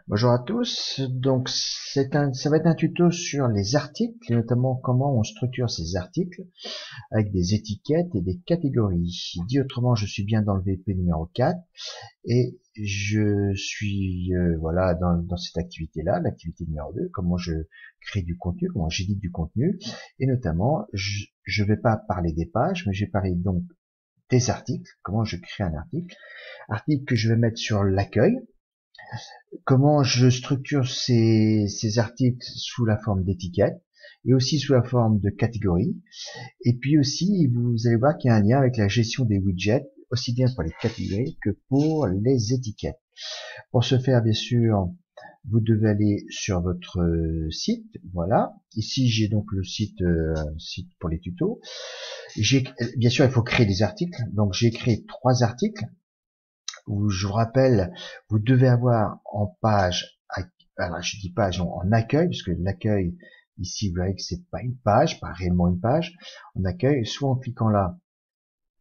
Bonjour à tous. Donc, ça va être un tuto sur les articles, et notamment comment on structure ces articles avec des étiquettes et des catégories. Dit autrement, je suis bien dans le VP numéro 4 et je suis voilà dans cette activité-là, l'activité numéro 2, comment je crée du contenu, comment j'édite du contenu, et notamment, je vais pas parler des pages, mais je vais parler donc des articles, comment je crée un article que je vais mettre sur l'accueil. Comment je structure ces articles sous la forme d'étiquettes et aussi sous la forme de catégories. Et puis aussi, vous allez voir qu'il y a un lien avec la gestion des widgets, aussi bien pour les catégories que pour les étiquettes. Pour ce faire, bien sûr, vous devez aller sur votre site. Voilà. Ici, j'ai donc le site pour les tutos. Bien sûr, il faut créer des articles. Donc, j'ai créé 3 articles où je vous rappelle, vous devez avoir en page, alors je dis page, non, en accueil, puisque l'accueil, ici, vous voyez que c'est pas une page, pas réellement une page, en accueil, soit en cliquant là,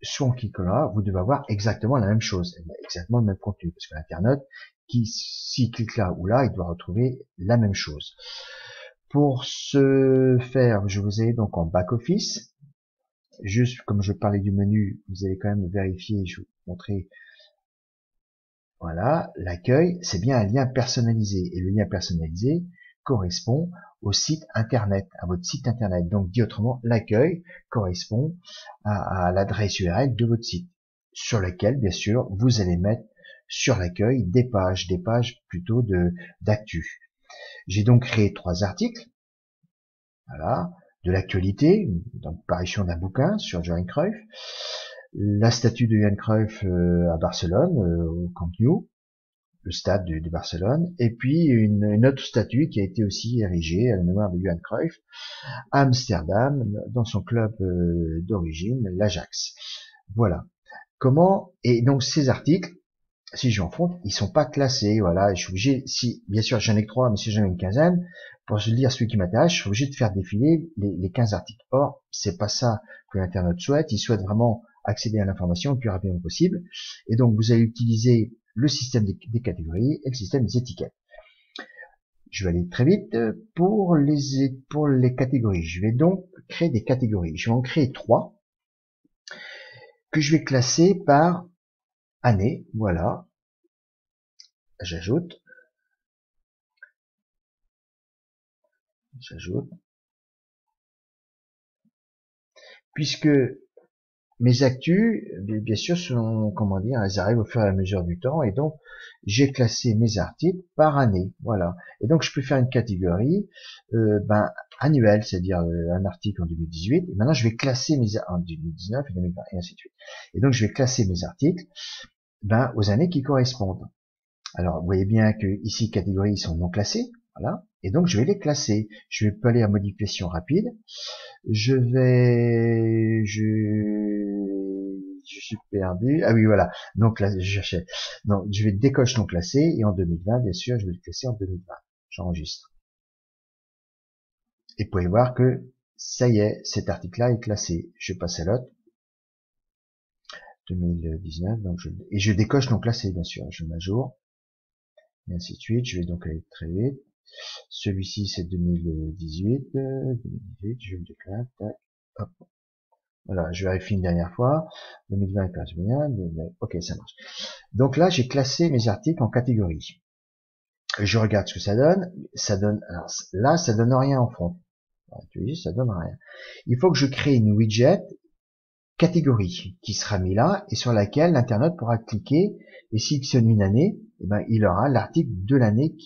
soit en cliquant là, vous devez avoir exactement la même chose, exactement le même contenu, parce que l'internaute, s'il clique là ou là, il doit retrouver la même chose. Pour ce faire, je vous ai donc en back-office, juste comme je parlais du menu, vous allez quand même vérifier, je vais vous montrer. Voilà, l'accueil, c'est bien un lien personnalisé. Et le lien personnalisé correspond au site internet, à votre site internet. Donc, dit autrement, l'accueil correspond à l'adresse URL de votre site, sur laquelle, bien sûr, vous allez mettre sur l'accueil des pages plutôt d'actu. J'ai donc créé 3 articles, voilà, de l'actualité, donc parution d'un bouquin sur Johan Cruyff, la statue de Johan Cruyff à Barcelone, au Camp Nou, le stade de Barcelone, et puis une autre statue qui a été aussi érigée à la mémoire de Johan Cruyff à Amsterdam, dans son club d'origine, l'Ajax. Voilà. Comment, et donc ces articles, si je m'enfonce, ils sont pas classés, voilà, je suis obligé, si, bien sûr j'en ai que 3, mais si j'en ai une quinzaine, pour se lire celui qui m'intéresse, je suis obligé de faire défiler les 15 articles. Or, c'est pas ça que l'internaute souhaite, il souhaite vraiment accéder à l'information le plus rapidement possible, et donc vous allez utiliser le système des catégories et le système des étiquettes. Je vais aller très vite pour les catégories. Je vais donc créer des catégories. Je vais en créer 3 que je vais classer par année. Voilà. J'ajoute. Puisque mes actus, bien sûr, sont, comment dire, elles arrivent au fur et à mesure du temps, et donc j'ai classé mes articles par année, voilà. Et donc je peux faire une catégorie annuelle, c'est-à-dire un article en 2018. Et maintenant je vais classer mes en 2019 et 2020 et ainsi de suite. Et donc je vais classer mes articles aux années qui correspondent. Alors vous voyez bien que ici catégories sont non classées, voilà. Et donc je vais les classer. Je vais pas aller à modification rapide. Je suis perdu. Ah oui, voilà. Donc là, je cherchais. Donc, je vais décoche non classé et en 2020, bien sûr, je vais le classer en 2020. J'enregistre. Et vous pouvez voir que ça y est, cet article-là est classé. Je passe à l'autre. 2019, donc et je décoche non classé, bien sûr. Je mets à jour. Et ainsi de suite. Je vais donc aller très vite. Celui-ci, c'est 2018. 2018, je le déclare. Tac. Hop. Voilà, je vérifie une dernière fois. 2020 classe bien. Ok, ça marche. Donc là, j'ai classé mes articles en catégories. Je regarde ce que ça donne. Alors là, ça donne rien en front. Tu dis, ça donne rien. Il faut que je crée une widget catégorie qui sera mis là et sur laquelle l'internaute pourra cliquer et s'il sélectionne une année, il aura l'article de l'année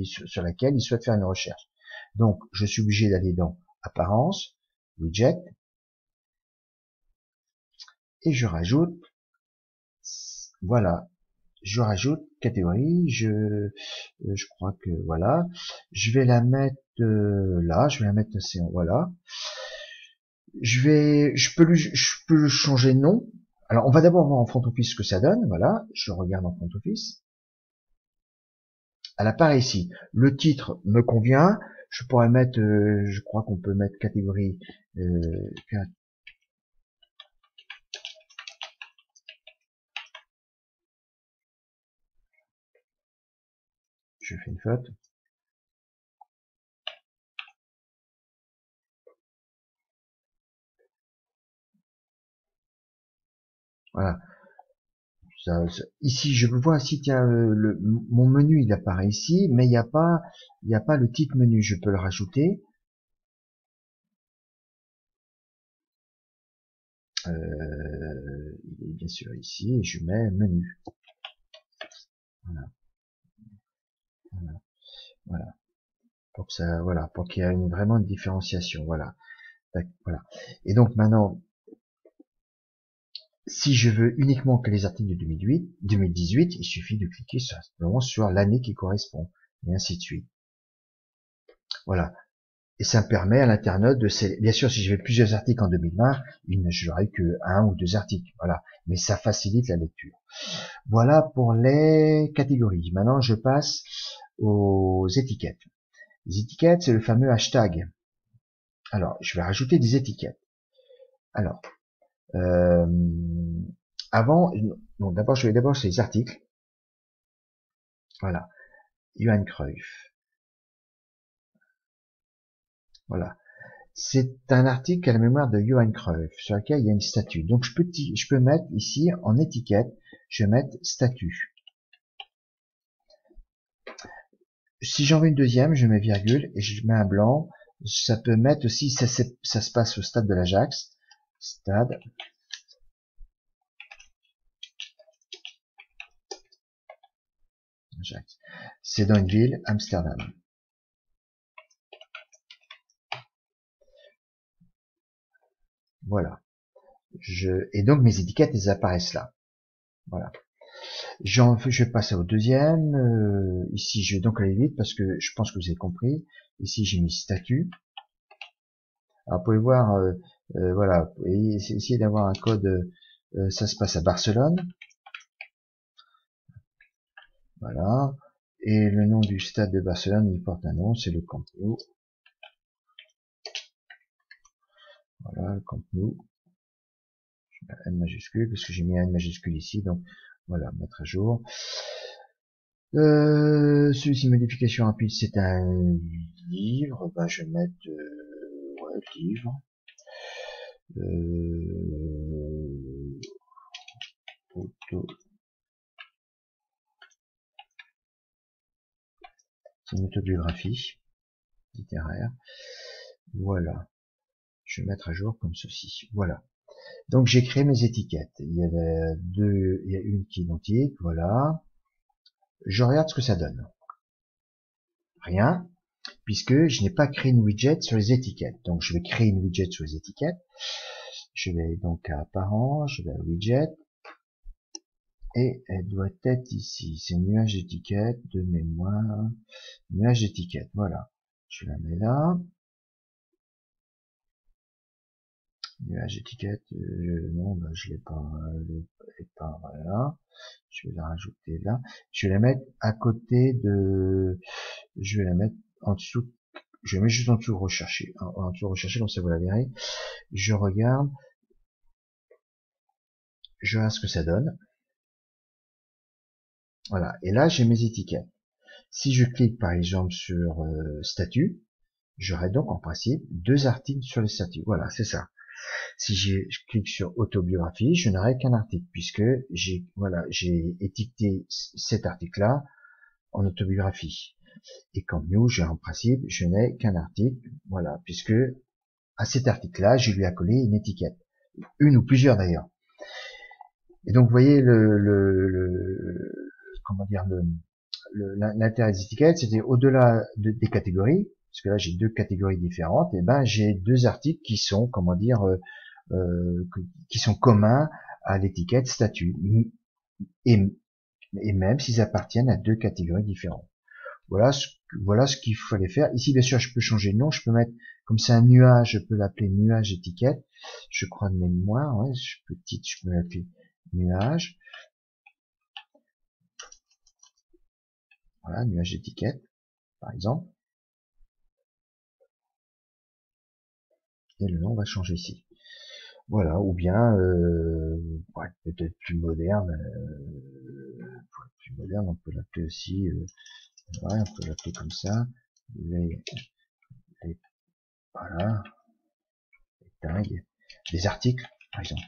sur laquelle il souhaite faire une recherche. Donc, je suis obligé d'aller dans Apparence, Widget, et je rajoute, voilà, je rajoute catégorie, je crois que voilà, je vais la mettre là, je vais la mettre assez en voilà. Je peux changer de nom. Alors on va d'abord voir en front office ce que ça donne, voilà, je regarde en front office. Elle apparaît ici. Le titre me convient. Je pourrais mettre, je crois qu'on peut mettre catégorie je fais une faute. Voilà. Ici, je vois ici, tiens, mon menu, il apparaît ici, mais il n'y a pas le titre menu. Je peux le rajouter. Il est bien sûr ici, et je mets menu. Voilà, voilà, voilà. Pour que ça, voilà, pour qu'il y ait vraiment une différenciation. Voilà, voilà. Et donc maintenant, si je veux uniquement que les articles de 2018, il suffit de cliquer simplement sur l'année qui correspond, et ainsi de suite. Voilà. Et ça me permet à l'internaute de, bien sûr, si je vais plusieurs articles en 2020, je n'aurai que un ou deux articles, voilà. Mais ça facilite la lecture. Voilà pour les catégories. Maintenant, je passe aux étiquettes. Les étiquettes, c'est le fameux hashtag. Alors, je vais rajouter des étiquettes. Alors, avant, donc d'abord, je vais d'abord sur les articles. Voilà. Johan Cruyff. Voilà. C'est un article à la mémoire de Johan Cruyff, sur lequel il y a une statue. Donc je peux mettre ici, en étiquette, je vais mettre statue. Si j'en veux une deuxième, je mets virgule et je mets un blanc. Ça peut mettre aussi, ça se passe au stade de l'Ajax. Stade. Ajax. C'est dans une ville, Amsterdam. Voilà. Et donc mes étiquettes, elles apparaissent là. Voilà. Je passe au deuxième. Ici, je vais donc aller vite parce que je pense que vous avez compris. Ici, j'ai mis statut. Alors, vous pouvez voir, voilà, vous pouvez essayer d'avoir un code. Ça se passe à Barcelone. Voilà. Et le nom du stade de Barcelone, il porte un nom, c'est le Camp Nou. Voilà, le Camp Nou. Je mets N majuscule parce que j'ai mis un N majuscule ici, donc voilà, mettre à jour. Celui-ci, modification rapide, c'est un livre. Ben, je vais mettre ouais, livre. Auto. C'est une autobiographie littéraire. Voilà. Je vais mettre à jour comme ceci. Voilà. Donc j'ai créé mes étiquettes. Il y a une qui est identique. Voilà. Je regarde ce que ça donne. Rien, puisque je n'ai pas créé une widget sur les étiquettes. Donc je vais créer une widget sur les étiquettes. Je vais donc à apparent, je vais à widget. Et elle doit être ici. C'est nuage d'étiquette de mémoire. Nuage d'étiquette. Voilà. Je la mets là. Nuage étiquette, non, ben, je l'ai pas, voilà. Je vais la rajouter là. Je vais la mettre à côté de, je vais la mettre en dessous, je vais mettre juste en dessous rechercher, en dessous rechercher, comme ça vous la verrez. Je regarde ce que ça donne. Voilà. Et là, j'ai mes étiquettes. Si je clique par exemple sur statut, j'aurai donc en principe deux articles sur les statuts. Voilà, c'est ça. Si je clique sur autobiographie, je n'aurai qu'un article puisque j'ai étiqueté cet article-là en autobiographie. Et comme nous, en principe, je n'ai qu'un article, voilà, puisque à cet article-là, je lui ai accolé une étiquette, une ou plusieurs d'ailleurs. Et donc, vous voyez comment dire, l'intérêt des étiquettes, c'était au-delà des catégories, parce que là j'ai deux catégories différentes, et ben j'ai deux articles qui sont, comment dire, qui sont communs à l'étiquette statut, et même s'ils appartiennent à deux catégories différentes. Voilà ce qu'il fallait faire. Ici, bien sûr, je peux changer de nom, je peux mettre, comme c'est un nuage, je peux l'appeler nuage étiquette, je crois de mémoire, ouais, je peux l'appeler nuage. Voilà, nuage étiquette, par exemple. Et le nom va changer ici. Voilà, ou bien pour être peut-être plus moderne, on peut l'appeler aussi Ouais, on peut l'appeler comme ça. Les, voilà, les tags, des articles, par exemple.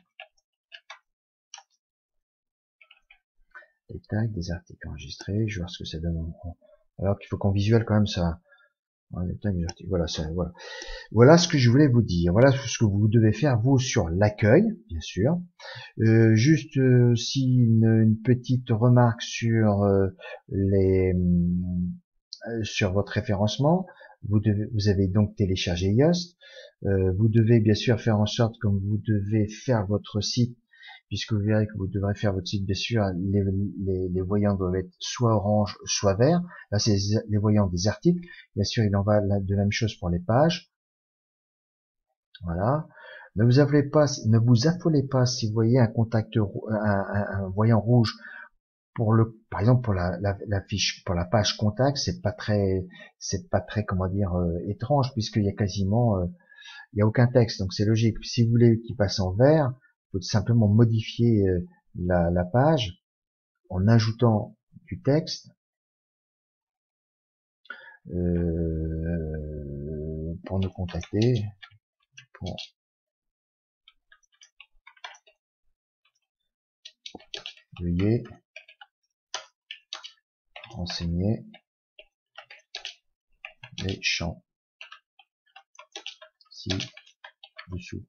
Les tags, des articles enregistrés, je vais voir ce que ça donne. Alors qu'il faut qu'on visuel quand même ça. Ouais, les tags, des articles, voilà, ça, voilà. Voilà ce que je voulais vous dire. Voilà ce que vous devez faire vous sur l'accueil, bien sûr. Juste aussi une petite remarque sur les sur votre référencement. Vous avez donc téléchargé Yoast. Vous devez bien sûr faire en sorte, comme vous devez faire votre site, puisque vous verrez que vous devrez faire votre site, bien sûr, les voyants doivent être soit orange, soit vert. Là, c'est les voyants des articles. Bien sûr, il en va de la même chose pour les pages. Voilà. Ne vous affolez pas si vous voyez un contact, un voyant rouge pour par exemple pour la fiche, pour la page contact, c'est pas très, comment dire, étrange puisqu'il y a quasiment, il y a aucun texte, donc c'est logique. Si vous voulez qu'il passe en vert, il faut simplement modifier la page en ajoutant du texte pour nous contacter, pour veuillez renseigner les champs ci-dessous.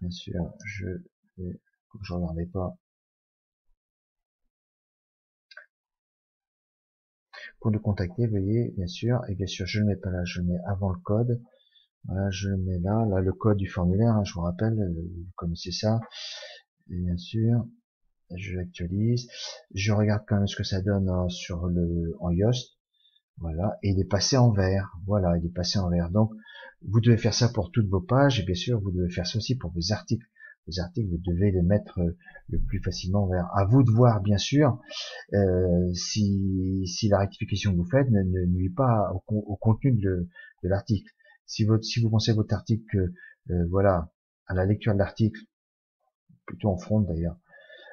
Bien sûr, je regardais pas. Pour nous contacter, veuillez, bien sûr, et bien sûr, je ne le mets pas là, je le mets avant le code. Voilà, je le mets là, le code du formulaire, hein, je vous rappelle, vous connaissez ça. Et bien sûr, je l'actualise. Je regarde quand même ce que ça donne en Yoast. Voilà, et il est passé en vert. Voilà, il est passé en vert. Donc, vous devez faire ça pour toutes vos pages, et bien sûr, vous devez faire ça aussi pour vos articles. Vos articles, vous devez les mettre le plus facilement en vert. À vous de voir, bien sûr, si la rectification que vous faites ne nuit pas au contenu de l'article. Si vous pensez votre article que, voilà, à la lecture de l'article, plutôt en front d'ailleurs,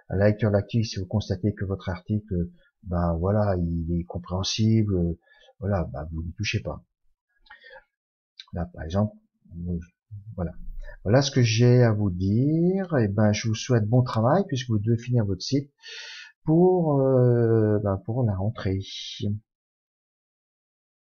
à la lecture de l'article, si vous constatez que votre article, ben voilà, il est compréhensible, voilà, ben vous n'y touchez pas. Là, par exemple, voilà. Voilà ce que j'ai à vous dire. Et ben, je vous souhaite bon travail puisque vous devez finir votre site pour la rentrée.